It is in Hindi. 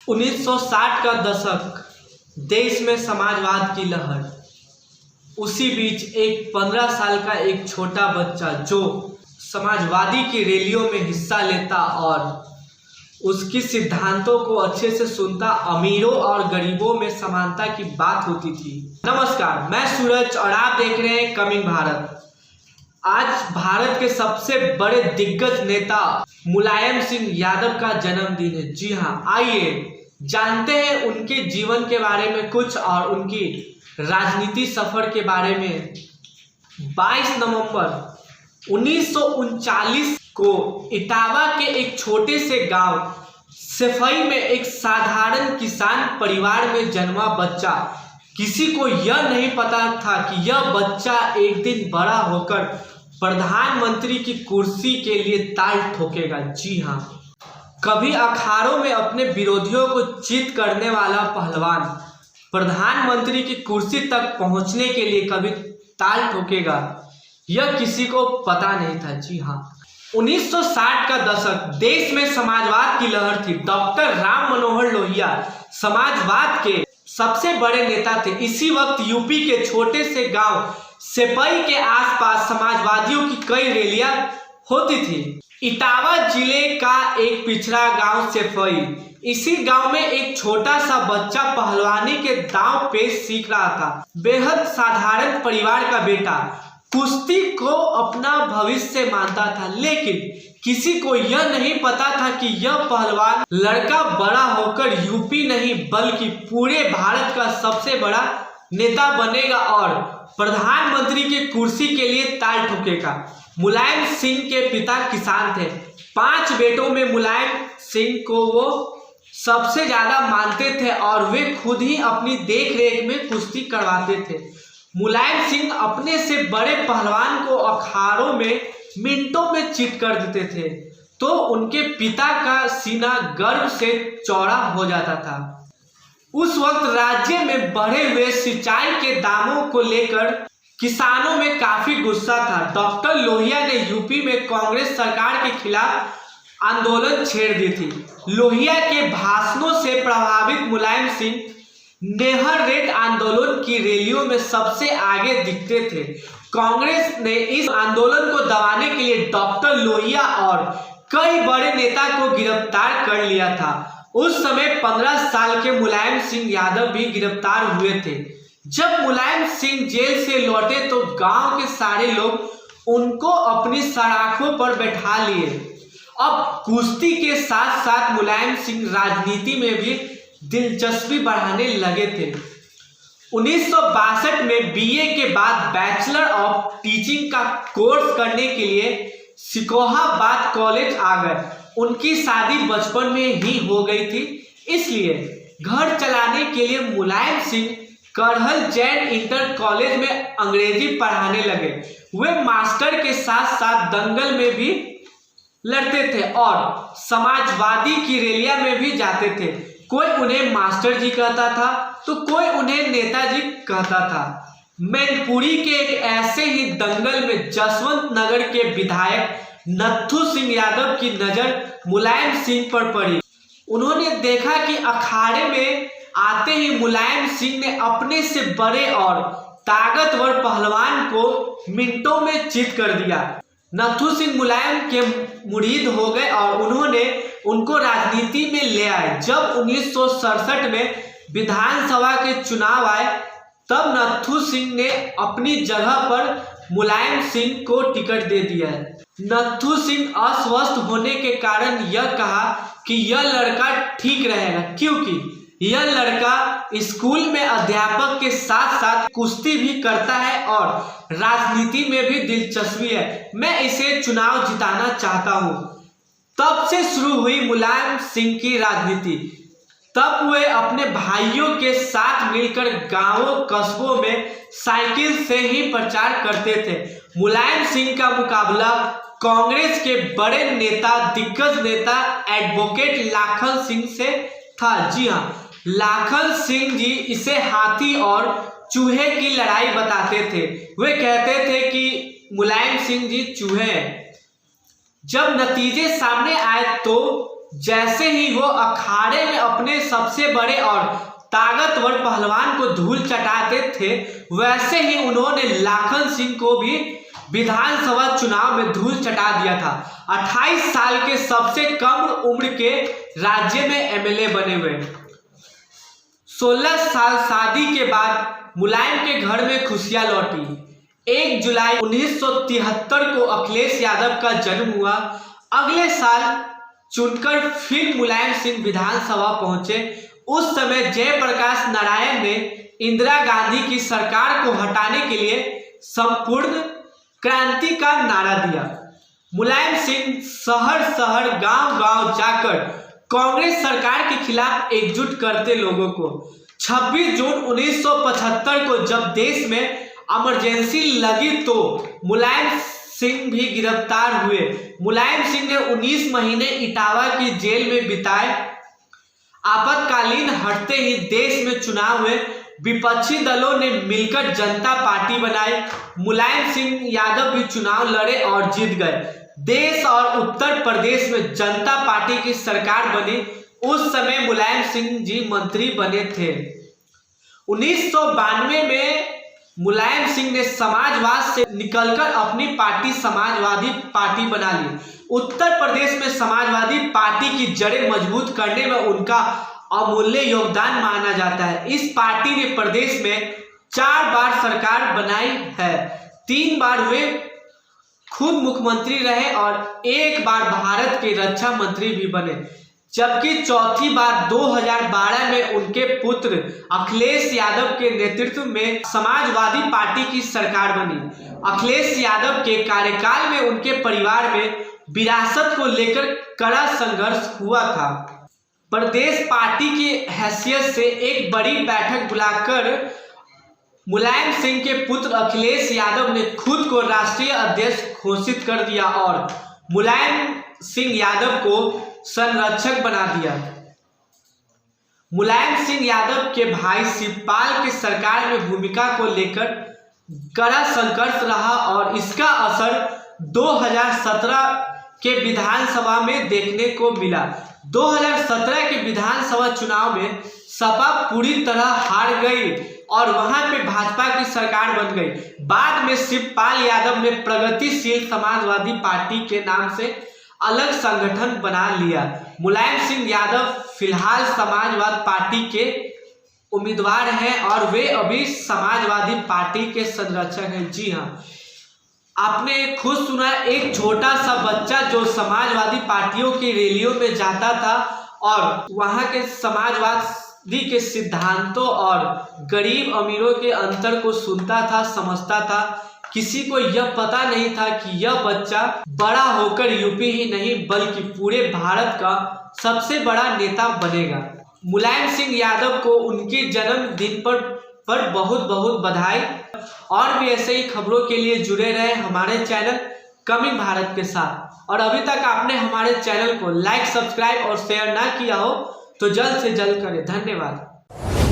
1960 का दशक, देश में समाजवाद की लहर। उसी बीच एक 15 साल का एक छोटा बच्चा जो समाजवादी की रैलियों में हिस्सा लेता और उसकी सिद्धांतों को अच्छे से सुनता, अमीरों और गरीबों में समानता की बात होती थी। नमस्कार, मैं सूरज और आप देख रहे हैं कमिंग भारत। आज भारत के सबसे बड़े दिग्गज नेता मुलायम सिंह यादव का जन्मदिन है। जी हाँ, आइए जानते हैं उनके जीवन के बारे में कुछ और उनकी राजनीति सफर के बारे में। 22 नवंबर 1939 को इटावा के एक छोटे से गांव सेफई में एक साधारण किसान परिवार में जन्मा बच्चा। किसी को यह नहीं पता था कि यह बच्चा एक दिन बड़ा होकर प्रधानमंत्री की कुर्सी के लिए ताल ठोकेगा। जी हाँ, कभी अखाड़ों में अपने विरोधियों को चित करने वाला पहलवान प्रधानमंत्री की कुर्सी तक पहुंचने के लिए कभी ताल ठोकेगा, यह किसी को पता नहीं था। जी हाँ, 1960 का दशक, देश में समाजवाद की लहर थी। डॉक्टर राम मनोहर लोहिया समाजवाद के सबसे बड़े नेता थे। इसी वक्त यूपी के छोटे से गांव सेफई के आसपास समाजवादियों की कई रैलियां होती थी। इटावा जिले का एक पिछड़ा गांव सेफई, इसी गांव में एक छोटा सा बच्चा पहलवानी के दांव पेच सीख रहा था। बेहद साधारण परिवार का बेटा कुश्ती को अपना भविष्य मानता था, लेकिन किसी को यह नहीं पता था कि यह पहलवान लड़का बड़ा होकर यूपी नहीं बल्कि पूरे भारत का सबसे बड़ा नेता बनेगा और प्रधानमंत्री की कुर्सी के लिए ताल ठोकेगा। मुलायम सिंह के पिता किसान थे। 5 बेटों में मुलायम सिंह को वो सबसे ज्यादा मानते थे और वे खुद ही अपनी देखरेख में कुश्ती करवाते थे। मुलायम सिंह अपने से बड़े पहलवान को अखाड़ों में मिनटों में चित कर देते थे, तो उनके पिता का सीना गर्व से चौड़ा हो जाता था। उस वक्त राज्य में बढ़े हुए सिंचाई के दामों को लेकर किसानों में काफी गुस्सा था। डॉक्टर लोहिया ने यूपी में कांग्रेस सरकार के खिलाफ आंदोलन छेड़ दी थी। लोहिया के भाषणों से प्रभावित मुलायम सिंह नेहर रेड आंदोलन की रैलियों में सबसे आगे दिखते थे। कांग्रेस ने इस आंदोलन को दबाने के लिए डॉक्टर लोहिया और कई बड़े नेता को गिरफ्तार कर लिया था। उस समय 15 साल के मुलायम सिंह यादव भी गिरफ्तार हुए थे। जब मुलायम सिंह जेल से लौटे तो गांव के सारे लोग उनको अपनी सराखों पर बैठा लिए। अब कुश्ती के साथ साथ मुलायम सिंह राजनीति में भी दिलचस्पी बढ़ाने लगे थे। 1962 में बीए के बाद बैचलर ऑफ टीचिंग का कोर्स करने के लिए सिकोहाबाद कॉलेज आ गए। उनकी शादी बचपन में ही हो गई थी, इसलिए घर चलाने के लिए मुलायम सिंह करहल जैन इंटर कॉलेज में अंग्रेजी पढ़ाने लगे। वे मास्टर के साथ साथ दंगल में भी लड़ते थे और समाजवादी की रैलियां में भी जाते थे। कोई उन्हें मास्टर जी कहता था तो कोई उन्हें नेताजी कहता था। मैनपुरी के एक ऐसे ही दंगल में जसवंत नगर के विधायक नत्थू सिंह यादव की नजर मुलायम सिंह पर पड़ी। उन्होंने देखा कि अखाड़े में आते ही मुलायम सिंह ने अपने से बड़े और ताकतवर पहलवान को मिनटों में चित कर दिया। नत्थू सिंह मुलायम के मुरीद हो गए और उन्होंने उनको राजनीति में ले आए। जब 1967 में विधानसभा के चुनाव आए तब नत्थू सिंह ने अपनी जगह पर मुलायम सिंह को टिकट दे दिया। नत्थू सिंह अस्वस्थ होने के कारण यह कहा कि यह लड़का ठीक रहेगा, क्योंकि यह लड़का स्कूल में अध्यापक के साथ साथ कुश्ती भी करता है और राजनीति में भी दिलचस्पी है। मैं इसे चुनाव जिताना चाहता हूं। तब से शुरू हुई मुलायम सिंह की राजनीति। तब वे अपने भाइयों के साथ मिलकर गांवों कस्बों में साइकिल से ही प्रचार करते थे। मुलायम सिंह का मुकाबला कांग्रेस के बड़े नेता, दिग्गज नेता एडवोकेट लाखन सिंह से था। जी हाँ, लाखन सिंह जी इसे हाथी और चूहे की लड़ाई बताते थे। वे कहते थे कि मुलायम सिंह जी चूहे हैं। जब नतीजे सामने आए तो जैसे ही वो अखाड़े में अपने सबसे बड़े और ताकतवर पहलवान को धूल चटाते थे, वैसे ही उन्होंने लाखन सिंह को भी विधानसभा चुनाव में धूल चटा दिया था। 28 साल के सबसे कम उम्र के राज्य में एमएलए बने हुए। 16 साल शादी के बाद मुलायम के घर में खुशियां लौटी। 1 जुलाई 1973 को अखिलेश यादव का जन्म हुआ। अगले साल चुनकर फिर मुलायम सिंह विधानसभा पहुंचे। उस समय जयप्रकाश नारायण ने इंदिरा गांधी की सरकार को हटाने के लिए संपूर्ण क्रांति का नारा दिया। मुलायम सिंह शहर शहर गांव गांव जाकर कांग्रेस सरकार के खिलाफ एकजुट करते लोगों को। 26 जून 1975 को जब देश में इमरजेंसी लगी तो मुलायम सिंह भी गिरफ्तार हुए। मुलायम सिंह ने 19 महीने इटावा की जेल में बिताए। आपातकालीन हटते ही देश में चुनाव हुए। विपक्षी दलों ने मिलकर जनता पार्टी बनाई। मुलायम सिंह यादव भी चुनाव लड़े और जीत गए। देश और उत्तर प्रदेश में जनता पार्टी की सरकार बनी। उस समय मुलायम सिंह जी मंत्री बने थे। 1992 में मुलायम सिंह ने समाजवाद से निकलकर अपनी पार्टी समाजवादी पार्टी बना ली। उत्तर प्रदेश में समाजवादी पार्टी की जड़ें मजबूत करने में उनका अमूल्य योगदान माना जाता है। इस पार्टी ने प्रदेश में 4 बार सरकार बनाई है। 3 बार वे खुद मुख्यमंत्री रहे और 1 बार भारत के रक्षा मंत्री भी बने, जबकि चौथी बार 2012 में उनके पुत्र अखिलेश यादव के नेतृत्व में समाजवादी पार्टी की सरकार बनी। अखिलेश यादव के कार्यकाल में उनके परिवार में विरासत को लेकर कड़ा संघर्ष हुआ था। प्रदेश पार्टी की हैसियत से एक बड़ी बैठक बुलाकर मुलायम सिंह के पुत्र अखिलेश यादव ने खुद को राष्ट्रीय अध्यक्ष घोषित कर दिया और मुलायम सिंह यादव को संरक्षक बना दिया। मुलायम सिंह यादव के भाई शिवपाल की सरकार में भूमिका को लेकर कड़ा संघर्ष रहा और इसका असर 2017 के विधानसभा में देखने को मिला। 2017 के विधानसभा चुनाव में सपा पूरी तरह हार गई और वहां पे भाजपा की सरकार बन गई। बाद में शिवपाल यादव ने प्रगतिशील समाजवादी पार्टी के नाम से अलग संगठन बना लिया। मुलायम सिंह यादव फिलहाल समाजवाद पार्टी के उम्मीदवार हैं और वे अभी समाजवादी पार्टी के संरक्षक हैं। जी हाँ, आपने खुद सुना, एक छोटा सा बच्चा जो समाजवादी पार्टियों की रैलियों में जाता था और वहां के समाजवादी के सिद्धांतों और गरीब अमीरों के अंतर को सुनता था, समझता था। किसी को यह पता नहीं था कि यह बच्चा बड़ा होकर यूपी ही नहीं बल्कि पूरे भारत का सबसे बड़ा नेता बनेगा। मुलायम सिंह यादव को उनके जन्मदिन पर बहुत बहुत बधाई। और भी ऐसे ही खबरों के लिए जुड़े रहे हमारे चैनल कमिंग भारत के साथ। और अभी तक आपने हमारे चैनल को लाइक, सब्सक्राइब और शेयर ना किया हो तो जल्द से जल्द करें। धन्यवाद।